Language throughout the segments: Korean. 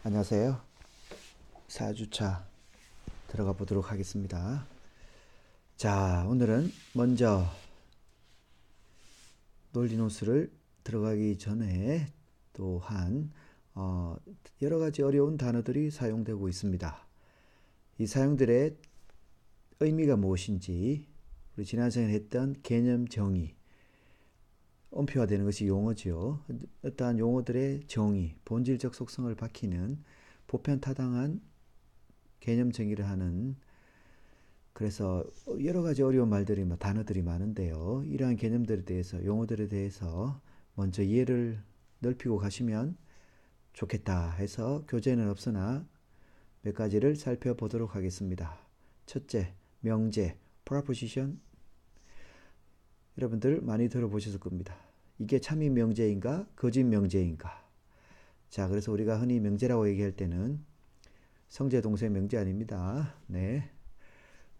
안녕하세요. 4주차 들어가 보도록 하겠습니다. 자, 오늘은 먼저 논리노수를 들어가기 전에 또한 여러 가지 어려운 단어들이 사용되고 있습니다. 이 사용들의 의미가 무엇인지, 우리 지난 시간에 했던 개념 정의, 엄표화되는 것이 용어죠. 어떠한 용어들의 정의, 본질적 속성을 밝히는 보편타당한 개념 정의를 하는, 그래서 여러 가지 어려운 말들이, 단어들이 많은데요. 이러한 개념들에 대해서, 용어들에 대해서 먼저 이해를 넓히고 가시면 좋겠다 해서 교재는 없으나 몇 가지를 살펴보도록 하겠습니다. 첫째, 명제, proposition. 여러분들 많이 들어보셨을 겁니다. 이게 참인 명제인가 거짓 명제인가. 자, 그래서 우리가 흔히 명제라고 얘기할 때는 성제 동생 명제 아닙니다. 네,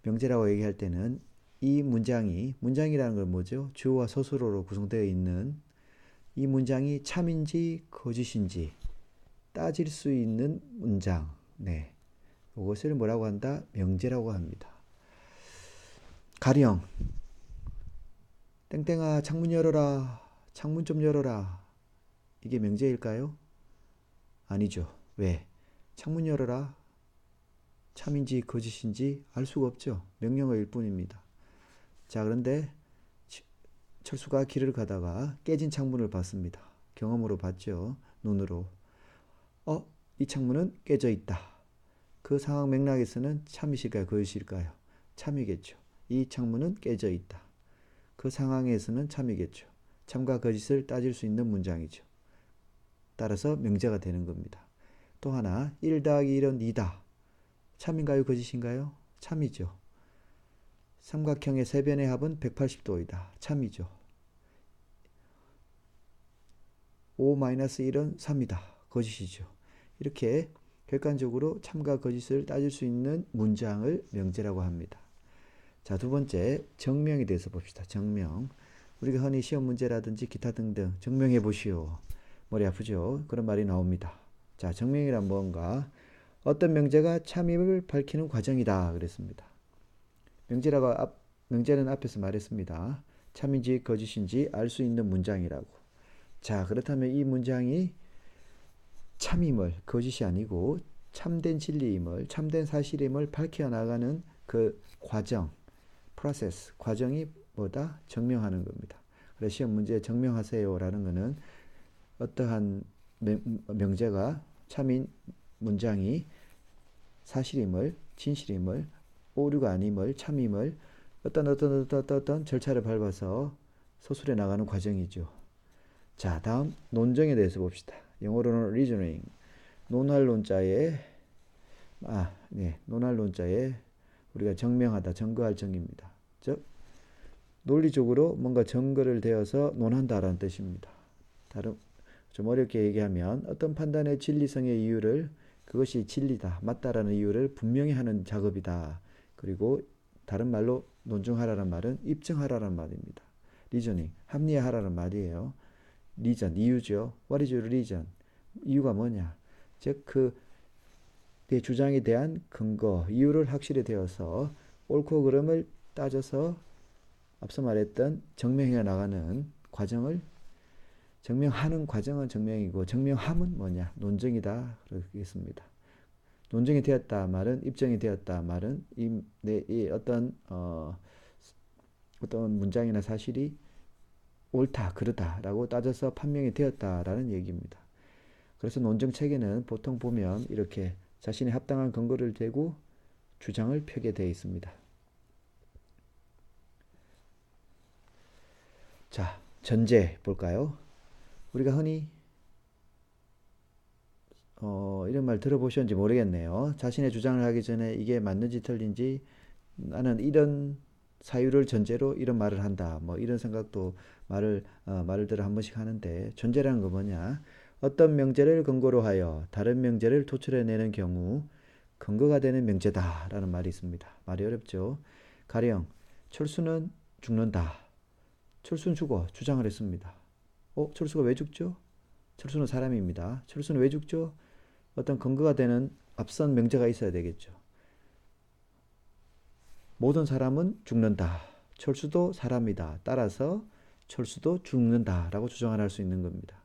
명제라고 얘기할 때는 이 문장이라는 건 뭐죠? 주어와 서술어로 구성되어 있는 이 문장이 참인지 거짓인지 따질 수 있는 문장, 네, 이것을 뭐라고 한다? 명제라고 합니다. 가령 땡땡아 창문 열어라, 창문 좀 열어라. 이게 명제일까요? 아니죠. 왜? 창문 열어라, 참인지 거짓인지 알 수가 없죠. 명령어일 뿐입니다. 자, 그런데 철수가 길을 가다가 깨진 창문을 봤습니다. 경험으로 봤죠. 눈으로. 이 창문은 깨져 있다. 그 상황 맥락에서는 참이실까요? 거짓일까요? 참이겠죠. 이 창문은 깨져 있다. 그 상황에서는 참이겠죠. 참과 거짓을 따질 수 있는 문장이죠. 따라서 명제가 되는 겁니다. 또 하나, 1 더하기 1은 2다. 참인가요? 거짓인가요? 참이죠. 삼각형의 세변의 합은 180도이다. 참이죠. 5-1은 3이다. 거짓이죠. 이렇게 객관적으로 참과 거짓을 따질 수 있는 문장을 명제라고 합니다. 자, 두 번째, 정명에 대해서 봅시다. 정명. 우리가 흔히 시험 문제라든지 기타 등등 정명해 보시오. 머리 아프죠? 그런 말이 나옵니다. 자, 정명이란 뭔가? 어떤 명제가 참임을 밝히는 과정이다 그랬습니다. 명제는 앞에서 말했습니다. 참인지 거짓인지 알 수 있는 문장이라고. 자, 그렇다면 이 문장이 참임을, 거짓이 아니고 참된 진리임을, 참된 사실임을 밝혀나가는 그 과정, 프로세스, 과정이 뭐다? 정명하는 겁니다. 그래서 시험 문제에 정명하세요라는 것은 어떠한 명제가 참인 문장이 사실임을, 진실임을, 오류가 아님을, 참임을 어떤 절차를 밟아서 서술해 나가는 과정이죠. 자, 다음 논정에 대해서 봅시다. 영어로는 reasoning. 논할론자에 우리가 정명하다, 증거할 정의입니다. 즉 논리적으로 뭔가 증거를 대어서 논한다라는 뜻입니다. 좀 어렵게 얘기하면 어떤 판단의 진리성의 이유를, 그것이 진리다, 맞다라는 이유를 분명히 하는 작업이다. 그리고 다른 말로 논증하라는 말은 입증하라는 말입니다. 리저닝, 합리화하라는 말이에요. 리전, 이유죠. What is your reason? 이유가 뭐냐? 즉 내 주장에 대한 근거, 이유를 확실히 되어서 옳고 그름을 따져서 앞서 말했던 정명해 나가는 과정을, 정명하는 과정은 정명이고 정명함은 뭐냐? 논증이다 그러겠습니다. 논증이 되었다 말은, 입증이 되었다 말은 이 어떤 문장이나 사실이 옳다 그르다라고 따져서 판명이 되었다라는 얘기입니다. 그래서 논증 체계는 보통 보면 이렇게 자신의 합당한 근거를 대고 주장을 펴게 되어 있습니다. 자, 전제 볼까요? 우리가 흔히 이런 말 들어보셨는지 모르겠네요. 자신의 주장을 하기 전에 이게 맞는지 틀린지, 나는 이런 사유를 전제로 이런 말을 한다, 뭐 이런 생각도 말들을 한 번씩 하는데, 전제라는 거 뭐냐? 어떤 명제를 근거로 하여 다른 명제를 도출해내는 경우 근거가 되는 명제다라는 말이 있습니다. 말이 어렵죠? 가령 철수는 죽는다. 철수는 죽어 주장을 했습니다. 철수가 왜 죽죠? 철수는 사람입니다. 철수는 왜 죽죠? 어떤 근거가 되는 앞선 명제가 있어야 되겠죠. 모든 사람은 죽는다. 철수도 사람이다. 따라서 철수도 죽는다라고 주장을 할 수 있는 겁니다.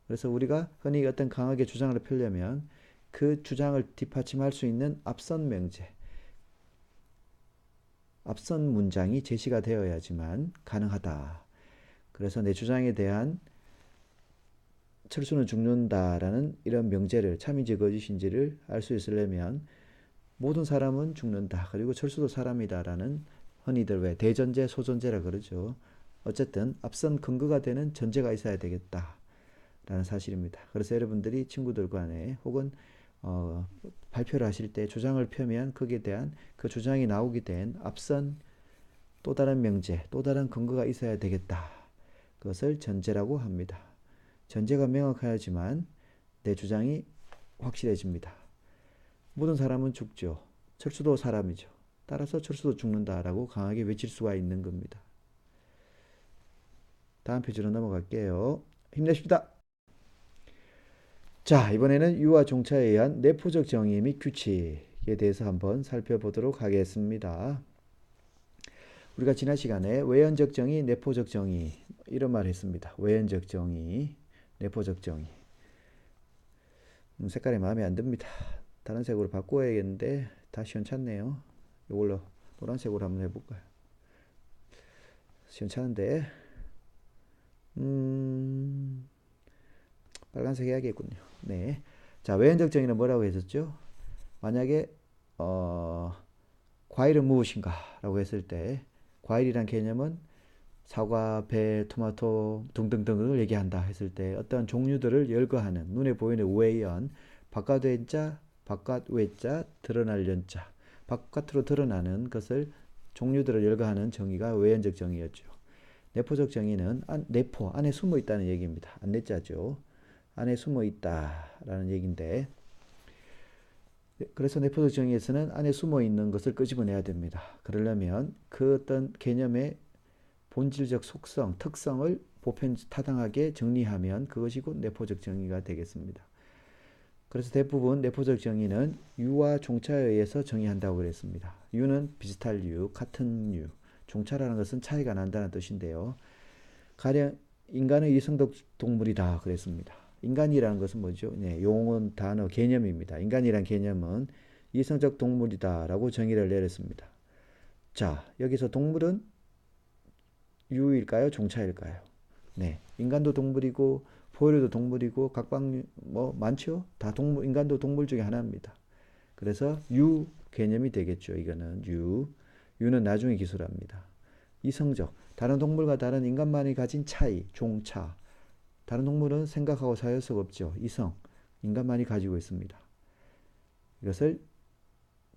그래서 우리가 흔히 어떤 강하게 주장을 펴려면 그 주장을 뒷받침할 수 있는 앞선 명제, 앞선 문장이 제시가 되어야지만 가능하다. 그래서 내 주장에 대한 철수는 죽는다라는 이런 명제를 참인지 거짓인지를 알 수 있으려면 모든 사람은 죽는다. 그리고 철수도 사람이다라는 흔히들 왜 대전제, 소전제라 그러죠. 어쨌든 앞선 근거가 되는 전제가 있어야 되겠다라는 사실입니다. 그래서 여러분들이 친구들 간에 혹은 발표를 하실 때 주장을 펴면 거기에 대한 그 주장이 나오게 된 앞선 또 다른 명제, 또 다른 근거가 있어야 되겠다. 그것을 전제라고 합니다. 전제가 명확해야지만 내 주장이 확실해집니다. 모든 사람은 죽죠. 철수도 사람이죠. 따라서 철수도 죽는다라고 강하게 외칠 수가 있는 겁니다. 다음 페이지로 넘어갈게요. 힘내십시다. 자, 이번에는 유와 종차에 의한 내포적 정의 및 규칙에 대해서 한번 살펴보도록 하겠습니다. 우리가 지난 시간에 외연적 정의, 내포적 정의 이런 말을 했습니다. 외연적 정의, 내포적 정의. 색깔이 마음에 안 듭니다. 다른 색으로 바꿔야겠는데 다 시원찮네요. 이걸로 노란색으로 한번 해볼까요? 시원찮은데 빨간색 해야겠군요. 네. 자, 외연적 정의는 뭐라고 했었죠? 만약에 과일은 무엇인가 라고 했을 때 과일이란 개념은 사과, 배, 토마토 등등등을 얘기한다 했을 때 어떤 종류들을 열거하는 눈에 보이는 외연, 바깥 외자, 바깥 외자, 드러날 연자, 바깥으로 드러나는 것을 종류들을 열거하는 정의가 외연적 정의였죠. 내포적 정의는 내포, 안에 숨어 있다는 얘기입니다. 안내자죠. 안에 숨어 있다라는 얘기인데 그래서 내포적 정의에서는 안에 숨어 있는 것을 끄집어내야 됩니다. 그러려면 그 어떤 개념의 본질적 속성, 특성을 보편타당하게 정리하면 그것이 곧 내포적 정의가 되겠습니다. 그래서 대부분 내포적 정의는 유와 종차에 의해서 정의한다고 그랬습니다. 유는 비슷할 유, 같은 유, 종차라는 것은 차이가 난다는 뜻인데요. 가령 인간은 이성적 동물이다 그랬습니다. 인간이라는 것은 뭐죠? 네, 용어, 단어, 개념입니다. 인간이란 개념은 이성적 동물이다라고 정의를 내렸습니다. 자, 여기서 동물은 유일까요? 종차일까요? 네, 인간도 동물이고 포유류도 동물이고 각각 뭐 많죠? 다 동물, 인간도 동물 중에 하나입니다. 그래서 유 개념이 되겠죠. 이거는 유는 나중에 기술합니다. 이성적, 다른 동물과 다른 인간만이 가진 차이, 종차. 다른 동물은 생각하고 사유할 수가 없죠. 이성, 인간만이 가지고 있습니다. 이것을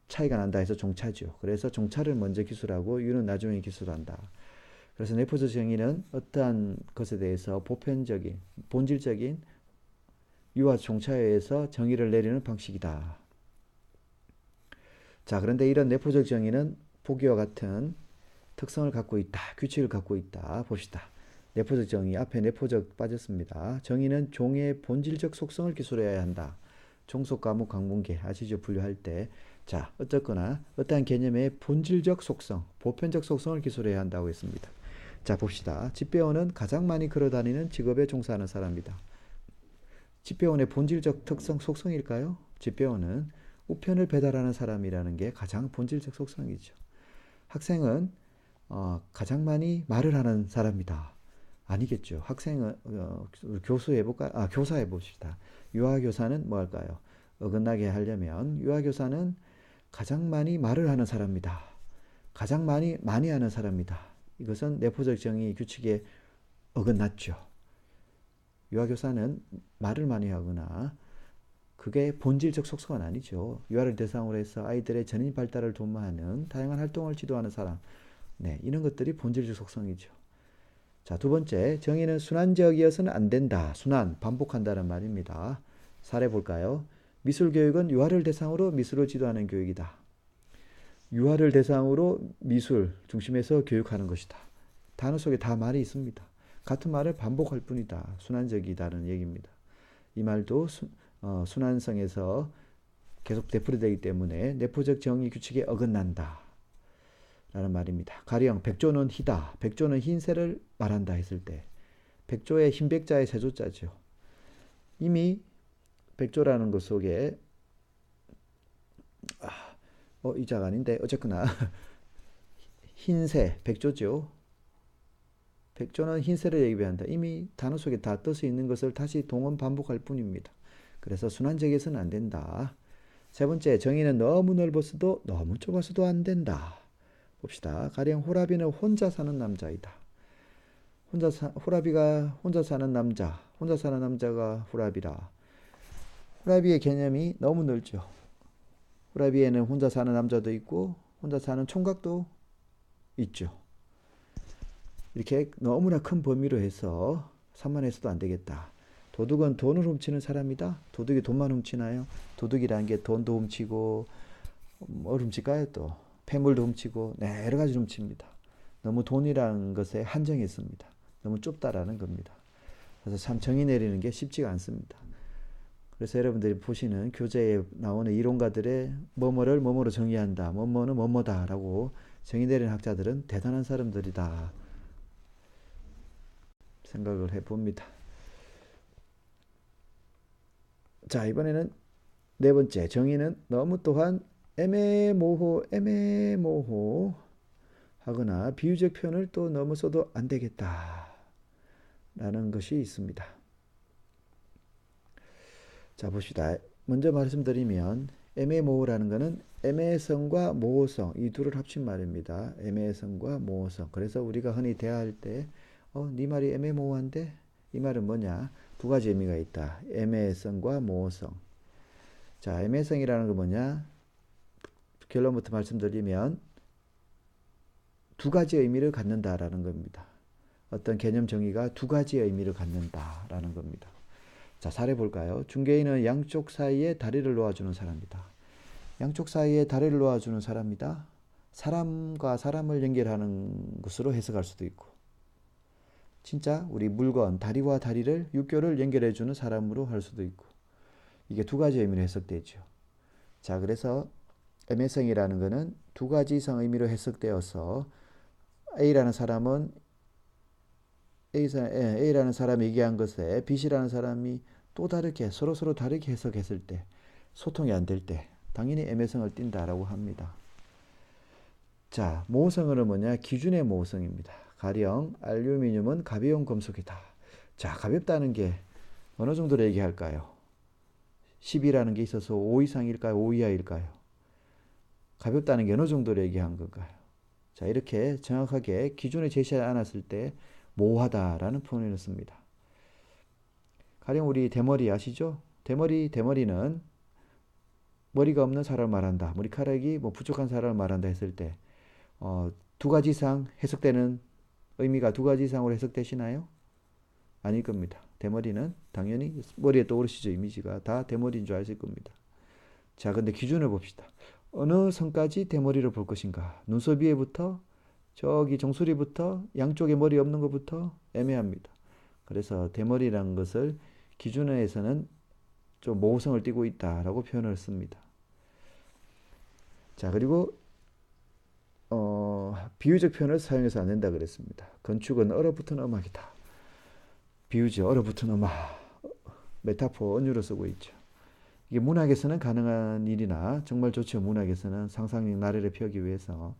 차이가 난다 해서 종차죠. 그래서 종차를 먼저 기술하고 유는 나중에 기술한다. 그래서 내포적 정의는 어떠한 것에 대해서 보편적인, 본질적인 유와 종차에 의해서 정의를 내리는 방식이다. 자, 그런데 이런 내포적 정의는 보기와 같은 특성을 갖고 있다. 규칙을 갖고 있다. 봅시다. 내포적 정의, 앞에 내포적 빠졌습니다. 정의는 종의 본질적 속성을 기술해야 한다. 종속, 과목, 강분계 아시죠? 분류할 때. 자, 어쨌거나 어떠한 개념의 본질적 속성, 보편적 속성을 기술해야 한다고 했습니다. 자, 봅시다. 집배원은 가장 많이 걸어다니는 직업에 종사하는 사람이다. 집배원의 본질적 특성, 속성일까요? 집배원은 우편을 배달하는 사람이라는 게 가장 본질적 속성이죠. 학생은 가장 많이 말을 하는 사람이다. 아니겠죠. 학생은 교수 해볼까요? 교사 해봅시다. 유아교사는 뭐 할까요? 어긋나게 하려면 유아교사는 가장 많이 말을 하는 사람이다. 가장 많이 하는 사람이다. 이것은 내포적 정의 규칙에 어긋났죠. 유아교사는 말을 많이 하거나 그게 본질적 속성은 아니죠. 유아를 대상으로 해서 아이들의 전인 발달을 도모하는 다양한 활동을 지도하는 사람. 네, 이런 것들이 본질적 속성이죠. 자, 두 번째, 정의는 순환적이어서는 안 된다. 순환, 반복한다는 말입니다. 사례 볼까요? 미술교육은 유아를 대상으로 미술을 지도하는 교육이다. 유아를 대상으로 미술 중심에서 교육하는 것이다. 단어 속에 다 말이 있습니다. 같은 말을 반복할 뿐이다. 순환적이다는 얘기입니다. 이 말도 순환성에서 계속 되풀이되기 때문에 내포적 정의 규칙에 어긋난다 라는 말입니다. 가령 백조는 희다, 백조는 흰새를 말한다 했을 때 백조의 흰백자의 세조자죠. 이미 백조라는 것 속에 이 자가 아닌데 어쨌거나 흰새, 백조죠. 백조는 흰새를 얘기한다. 이미 단어 속에 다 뜻이 있는 것을 다시 동원 반복할 뿐입니다. 그래서 순환적에서는 안 된다. 세 번째, 정의는 너무 넓어서도 너무 좁아서도 안 된다. 봅시다. 가령 호라비는 혼자 사는 남자이다. 호라비가 혼자 사는 남자, 혼자 사는 남자가 호라비라. 호라비의 개념이 너무 넓죠. 호라비에는 혼자 사는 남자도 있고 혼자 사는 총각도 있죠. 이렇게 너무나 큰 범위로 해서 산만해서도 안 되겠다. 도둑은 돈을 훔치는 사람이다. 도둑이 돈만 훔치나요? 도둑이라는 게 돈도 훔치고 뭘 훔칠까요? 또 폐물도 훔치고 여러 가지 훔칩니다. 너무 돈이라는 것에 한정했습니다. 너무 좁다라는 겁니다. 그래서 참 정의 내리는 게 쉽지가 않습니다. 그래서 여러분들이 보시는 교재에 나오는 이론가들의 뭐뭐를 뭐뭐로 정의한다. 뭐뭐는 뭐뭐다라고 정의 내리는 학자들은 대단한 사람들이다 생각을 해봅니다. 자, 이번에는 네 번째, 정의는 너무 또한 애매모호 하거나 비유적 표현을 또 너무 써도 안 되겠다 라는 것이 있습니다. 자, 봅시다. 먼저 말씀드리면 애매모호라는 것은 애매성과 모호성 이 둘을 합친 말입니다. 애매성과 모호성. 그래서 우리가 흔히 대화할 때 네 말이 애매모호한데? 이 말은 뭐냐? 두 가지 의미가 있다. 애매성과 모호성. 자, 애매성이라는 건 뭐냐? 결론부터 말씀드리면 두 가지 의미를 갖는다라는 겁니다. 어떤 개념 정의가 두 가지의 의미를 갖는다라는 겁니다. 자, 사례 볼까요? 중개인은 양쪽 사이에 다리를 놓아주는 사람이다. 양쪽 사이에 다리를 놓아주는 사람이다. 사람과 사람을 연결하는 것으로 해석할 수도 있고 진짜 우리 물건 다리와 다리를 육교를 연결해주는 사람으로 할 수도 있고 이게 두 가지 의미로 해석되죠. 자, 그래서 애매성이라는 것은 두 가지 이상 의미로 해석되어서 A라는 사람은 A라는 사람이 얘기한 것에 B라는 사람이 또 다르게 서로 다르게 해석했을 때 소통이 안 될 때 당연히 애매성을 띈다라고 합니다. 자, 모호성은 뭐냐? 기준의 모호성입니다. 가령 알루미늄은 가벼운 금속이다. 자, 가볍다는 게 어느 정도로 얘기할까요? 10이라는 게 있어서 5 이상일까요? 5 이하일까요? 가볍다는 게 어느 정도로 얘기한 건가요? 자, 이렇게 정확하게 기준을 제시하지 않았을 때 모호하다라는 표현을 씁니다. 가령 우리 대머리 아시죠? 대머리는 머리가 없는 사람을 말한다. 머리카락이 부족한 사람을 말한다 했을 때 두 가지 이상 해석되는 의미가 두 가지 이상으로 해석되시나요? 아닐 겁니다. 대머리는 당연히 머리에 떠오르시죠. 이미지가 다 대머리인 줄 아실 겁니다. 자, 근데 기준을 봅시다. 어느 선까지 대머리를 볼 것인가? 눈썹 위에부터 저기 정수리부터 양쪽에 머리 없는 것부터 애매합니다. 그래서 대머리라는 것을 기준에서는 좀 모호성을 띠고 있다라고 표현을 씁니다. 자, 그리고 비유적 표현을 사용해서 안 된다 그랬습니다. 건축은 얼어붙은 음악이다. 비유죠. 얼어붙은 음악. 메타포 언유로 쓰고 있죠. 이게 문학에서는 가능한 일이나 정말 좋죠. 문학에서는 상상력 나래를 펴기 위해서.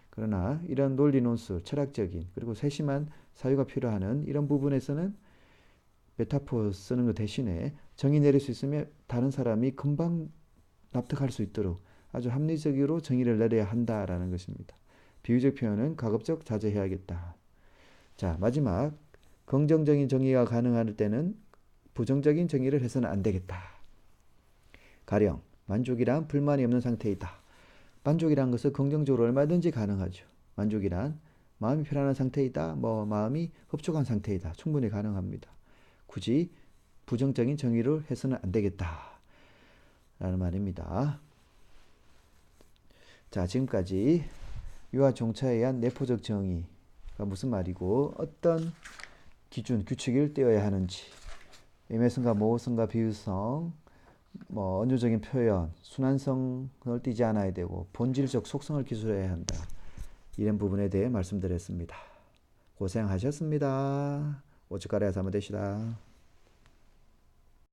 그러나 이런 논리 논술, 철학적인 그리고 세심한 사유가 필요한 이런 부분에서는 메타포 쓰는 것 대신에 정의 내릴 수 있으면 다른 사람이 금방 납득할 수 있도록 아주 합리적으로 정의를 내려야 한다라는 것입니다. 비유적 표현은 가급적 자제해야겠다. 자, 마지막 긍정적인 정의가 가능할 때는 부정적인 정의를 해서는 안 되겠다. 가령 만족이란 불만이 없는 상태이다. 만족이란 것은 긍정적으로 얼마든지 가능하죠. 만족이란 마음이 편안한 상태이다. 마음이 흡족한 상태이다. 충분히 가능합니다. 굳이 부정적인 정의를 해서는 안 되겠다. 라는 말입니다. 자, 지금까지 유아 종차에 의한 내포적 정의가 무슨 말이고 어떤 기준, 규칙을 떼어야 하는지 애매성과 모호성과 비유성 뭐 언어적인 표현, 순환성을 띠지 않아야 되고 본질적 속성을 기술해야 한다. 이런 부분에 대해 말씀드렸습니다. 고생하셨습니다. 오츠카레 사마 되시다.